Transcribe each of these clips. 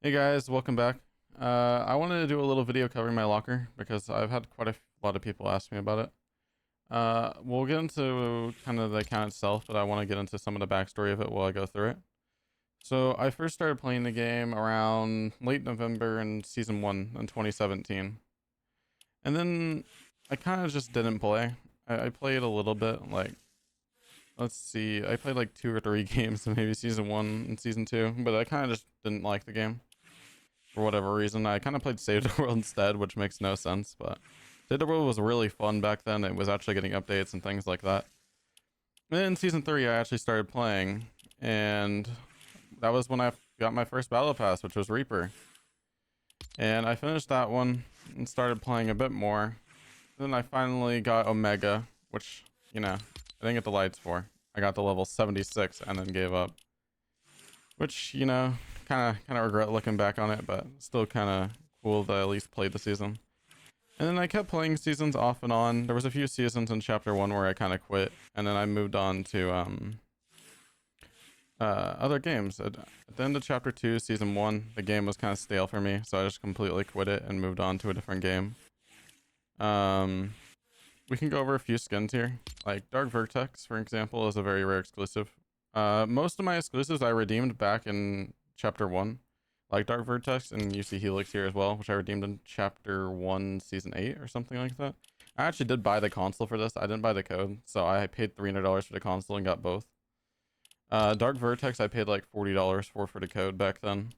Hey guys, welcome back. I wanted to do a little video covering my locker because I've had quite a lot of people ask me about it. We'll get into kind of the account itself, but I want to get into some of the backstory of it while I go through it. So I first started playing the game around late November in Season 1 in 2017. And then I kind of just didn't play. I played a little bit, like, let's see, I played like 2 or 3 games in maybe Season 1 and Season 2, but I kind of just didn't like the game. For whatever reason. I kind of played Save the World instead, which makes no sense, but Save the World was really fun back then. It was actually getting updates and things like that. And then in Season 3, I actually started playing, and that was when I got my first Battle Pass, which was Reaper. And I finished that one and started playing a bit more. Then I finally got Omega, which, you know, I didn't get the lights for. I got to level 76 and then gave up. Which, you know, kind of regret looking back on it, but still kind of cool that I at least played the season. And then I kept playing seasons off and on. There was a few seasons in chapter 1 where I kind of quit, and then I moved on to other games. At the end of chapter 2, season 1, the game was kind of stale for me, so I just completely quit it and moved on to a different game. We can go over a few skins here. Like Dark Vertex, for example, is a very rare exclusive. Most of my exclusives I redeemed back in chapter 1, like Dark Vertex, and you see Helix here as well, which I redeemed in chapter 1 season 8 or something like that. I actually did buy the console for this. I didn't buy the code, so I paid $300 for the console and got both. Dark Vertex I paid like $40 for the code back then.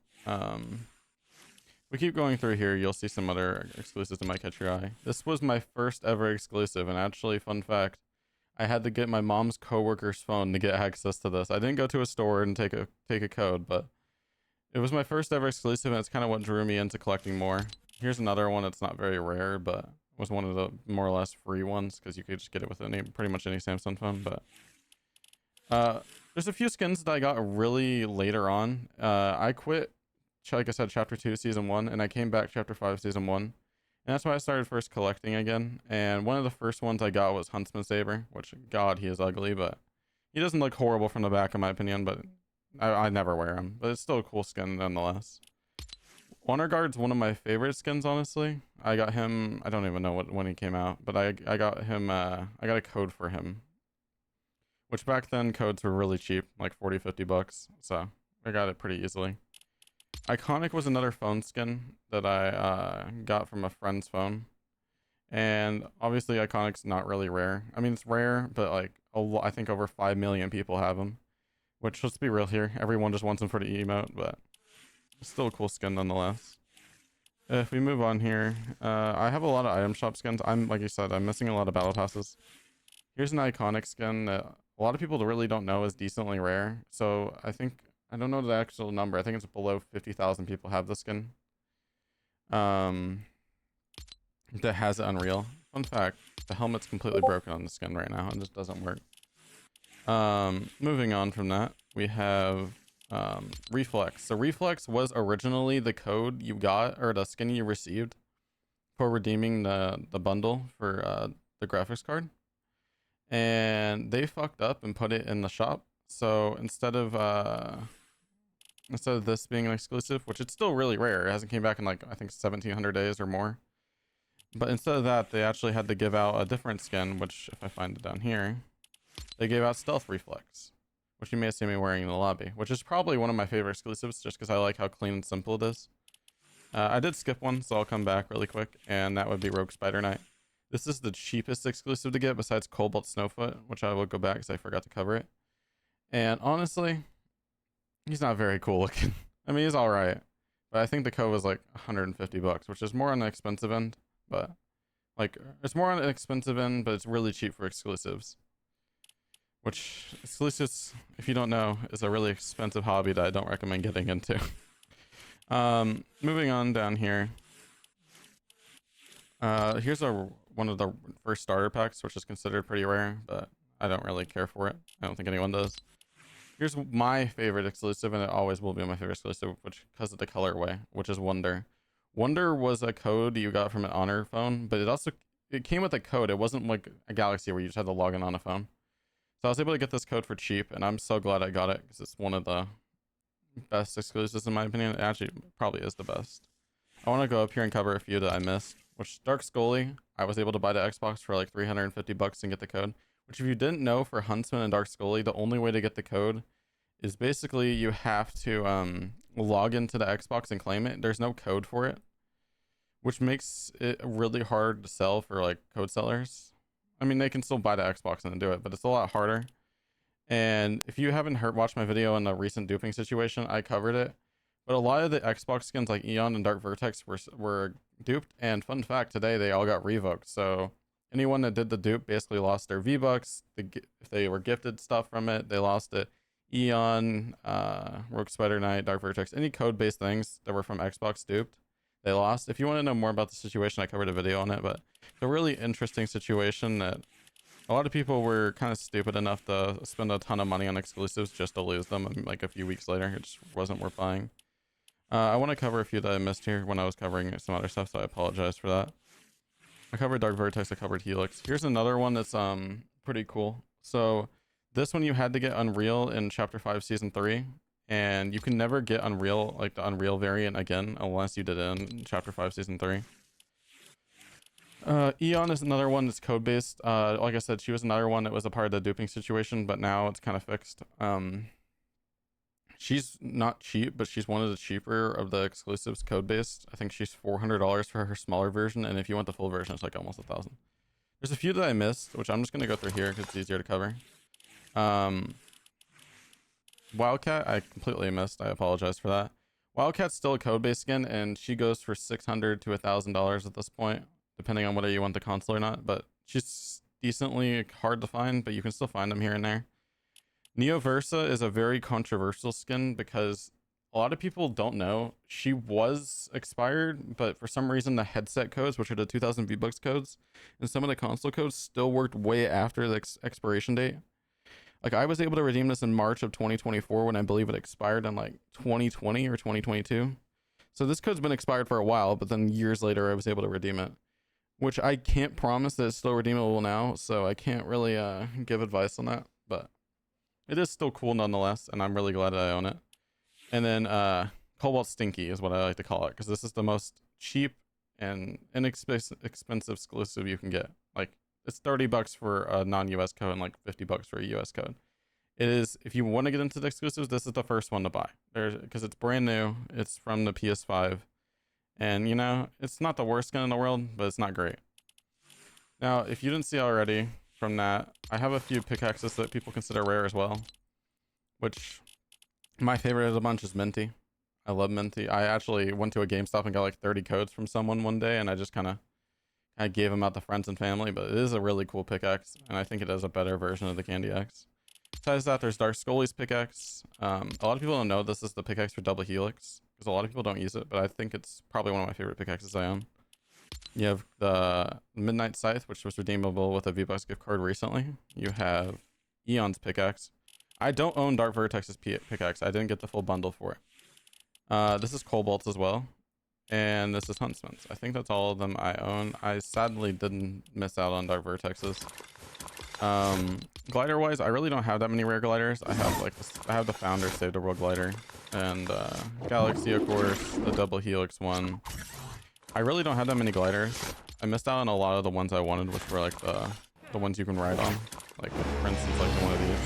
We keep going through here, you'll see some other exclusives that might catch your eye. This was my first ever exclusive, and actually, fun fact, I had to get my mom's coworker's phone to get access to this. I didn't go to a store and take a code, but it was my first ever exclusive, and it's kind of what drew me into collecting more. Here's another one that's not very rare, but was one of the more or less free ones because you could just get it with pretty much any Samsung phone. But there's a few skins that I got really later on. I quit, like I said, chapter 2 season 1, and I came back chapter 5 season 1. And that's why I started first collecting again. And one of the first ones I got was Huntsman Saber, which, God, he is ugly, but he doesn't look horrible from the back, in my opinion, but I never wear him. But it's still a cool skin nonetheless. Honor Guard's one of my favorite skins, honestly. I got him, I don't even know when he came out, but I got him, I got a code for him. Which back then, codes were really cheap, like 40, 50 bucks. So I got it pretty easily. Iconic was another phone skin that I got from a friend's phone. And obviously Iconic's not really rare. I mean, it's rare, but like I think over 5 million people have them. Which, let's be real here, everyone just wants them for the emote, but it's still a cool skin nonetheless. If we move on here, I have a lot of item shop skins. Like you said, I'm missing a lot of battle passes. Here's an iconic skin that a lot of people really don't know is decently rare. So I don't know the actual number. I think it's below 50,000 people have this skin. That has it Unreal. Fun fact, the helmet's completely broken on the skin right now. It just doesn't work. Moving on from that, we have Reflex. So Reflex was originally the code you got, or the skin you received for redeeming the bundle for the graphics card. And they fucked up and put it in the shop. So instead of this being an exclusive, which it's still really rare, it hasn't came back in like I think 1700 days or more. But instead of that, they actually had to give out a different skin, which if I find it down here, they gave out Stealth Reflex, which you may have seen me wearing in the lobby, which is probably one of my favorite exclusives just because I like how clean and simple it is. I did skip one, so I'll come back really quick, and that would be Rogue Spider Knight. This is the cheapest exclusive to get besides Cobalt Snowfoot, which I will go back because I forgot to cover it. And honestly, he's not very cool looking. I mean, he's alright, but I think the code was like 150 bucks, which is more on the expensive end, but like it's more on the expensive end, but it's really cheap for exclusives. Which exclusives, if you don't know, is a really expensive hobby that I don't recommend getting into. Moving on down here. Here's one of the first starter packs, which is considered pretty rare, but I don't really care for it. I don't think anyone does. Here's my favorite exclusive, and it always will be my favorite exclusive, which because of the colorway, which is Wonder. Wonder was a code you got from an Honor phone, but it came with a code. It wasn't like a Galaxy where you just had to log in on a phone. So I was able to get this code for cheap, and I'm so glad I got it because it's one of the best exclusives in my opinion. It actually probably is the best. I want to go up here and cover a few that I missed. Which Dark Scully, I was able to buy the Xbox for like 350 bucks and get the code. Which if you didn't know, for Huntsman and Dark Scully, the only way to get the code is basically you have to log into the Xbox and claim it. There's no code for it, which makes it really hard to sell for like code sellers. I mean, they can still buy the Xbox and then do it, but it's a lot harder. And if you haven't watched my video on the recent duping situation, I covered it. But a lot of the Xbox skins like Eon and Dark Vertex were duped. And fun fact, today they all got revoked. So anyone that did the dupe basically lost their V-Bucks. If they were gifted stuff from it, they lost it. Eon, Rogue Spider Knight, Dark Vertex, any code-based things that were from Xbox duped, they lost. If you want to know more about the situation, I covered a video on it. But it's a really interesting situation that a lot of people were kind of stupid enough to spend a ton of money on exclusives just to lose them like a few weeks later. It just wasn't worth buying. I want to cover a few that I missed here when I was covering some other stuff, so I apologize for that. I covered Dark Vertex, I covered Helix. Here's another one that's pretty cool. So this one you had to get Unreal in Chapter 5 Season 3, and you can never get Unreal, like the Unreal variant again, unless you did it in Chapter 5 Season 3. Eon is another one that's code based. Like I said, she was another one that was a part of the duping situation, but now it's kind of fixed. She's not cheap, but she's one of the cheaper of the exclusives code based. I think she's $400 for her smaller version, and if you want the full version, it's like almost 1,000. There's a few that I missed, which I'm just gonna go through here because it's easier to cover. Wildcat, I completely missed. I apologize for that. Wildcat's still a code based skin, and she goes for $600 to $1,000 at this point, depending on whether you want the console or not. But she's decently hard to find, but you can still find them here and there. Neo Versa is a very controversial skin because a lot of people don't know she was expired, but for some reason the headset codes, which are the 2000 V-Bucks codes, and some of the console codes still worked way after the expiration date. Like I was able to redeem this in March of 2024 when I believe it expired in like 2020 or 2022. So this code's been expired for a while, but then years later I was able to redeem it, which I can't promise that it's still redeemable now, so I can't really give advice on that, but it is still cool nonetheless, and I'm really glad that I own it. And then Cobalt Stinky is what I like to call it, because this is the most cheap and inexpensive exclusive you can get. Like it's 30 bucks for a non-US code and like 50 bucks for a US code. It is, if you want to get into the exclusives, this is the first one to buy. Because it's brand new, it's from the PS5, and you know, it's not the worst skin in the world, but it's not great. Now, if you didn't see already from that, I have a few pickaxes that people consider rare as well, which my favorite of the bunch is Minty. I love Minty. I actually went to a GameStop and got like 30 codes from someone one day, and I just kind of gave them out to friends and family, but it is a really cool pickaxe, and I think it is a better version of the Candy X. Besides that, there's Dark Scully's pickaxe. A lot of people don't know this is the pickaxe for Double Helix, because a lot of people don't use it, but I think it's probably one of my favorite pickaxes I own. You have the Midnight Scythe, which was redeemable with a V-Bucks gift card recently. You have Eon's pickaxe. I don't own Dark Vertex's pickaxe. I didn't get the full bundle for it. This is Cobalt's as well. And this is Huntsman's. I think that's all of them I own. I sadly didn't miss out on Dark Vertex's. Glider wise, I really don't have that many rare gliders. I have the Founder Save the World glider, and Galaxy, of course, the Double Helix one. I really don't have that many gliders. I missed out on a lot of the ones I wanted, which were like the ones you can ride on, like for instance like one of these.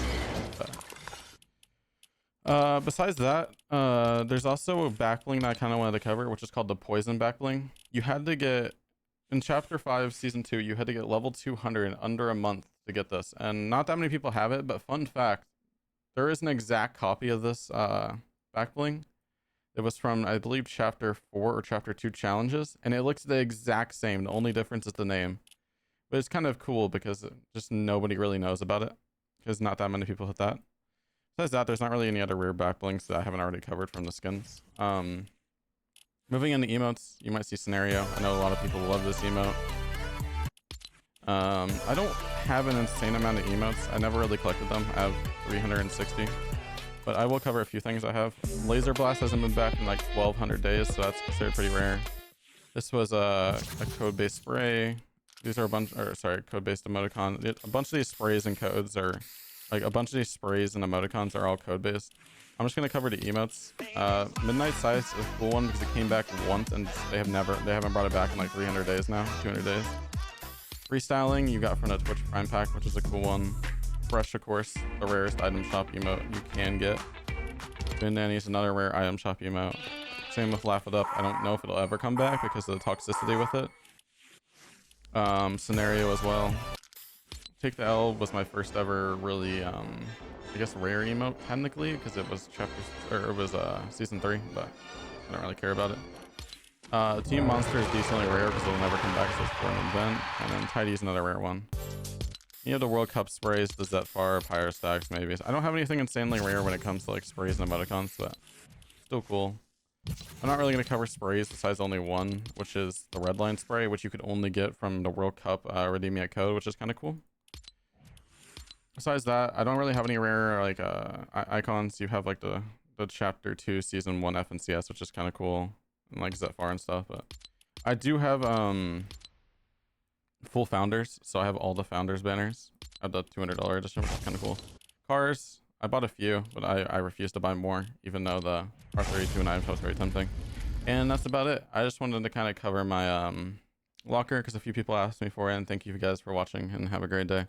Besides that, there's also a back bling that I kind of wanted to cover, which is called the Poison back bling. You had to get, in Chapter 5 Season 2, you had to get level 200 in under a month to get this, and not that many people have it. But fun fact, there is an exact copy of this back bling. It was from, I believe, Chapter 4 or Chapter 2 challenges, and it looks the exact same. The only difference is the name. But it's kind of cool because just nobody really knows about it, because not that many people hit that. Besides that, there's not really any other rare back blings that I haven't already covered from the skins. Moving into emotes, you might see Scenario. I know a lot of people love this emote. I don't have an insane amount of emotes. I never really collected them. I have 360. But I will cover a few things I have. Laser Blast hasn't been back in like 1,200 days, so that's considered pretty rare. This was a code-based spray. These are code-based emoticon. A bunch of these sprays and codes are, like a bunch of these sprays and emoticons are all code-based. I'm just gonna cover the emotes. Midnight Size is a cool one because it came back once and they haven't brought it back in like 300 days now, 200 days. Freestyling you got from the Twitch Prime Pack, which is a cool one. Fresh, of course, the rarest item shop emote you can get. Bin Nanny is another rare item shop emote. Same with Laugh It Up. I don't know if it'll ever come back because of the toxicity with it. Scenario as well. Take the L was my first ever really, I guess rare emote technically because it was season 3, but I don't really care about it. Team Monster is decently rare because it'll never come back, so it's for an event. And then Tidy is another rare one. You have the World Cup sprays, the Zetfar, Pyro Stacks, maybe. I don't have anything insanely rare when it comes to like sprays and emoticons, but still cool. I'm not really going to cover sprays besides only one, which is the Redline spray, which you could only get from the World Cup redeeming a code, which is kind of cool. Besides that, I don't really have any rare like icons. You have like the Chapter 2 Season 1 FNCS, which is kind of cool, and like Zetfar and stuff. But I do have full Founders, so I have all the Founders banners at the $200 edition, which is kind of cool. Cars, I bought a few, but I refuse to buy more, even though the R32 and I was very tempting. And that's about it. I just wanted to kind of cover my locker because a few people asked me for it, and thank you guys for watching and have a great day.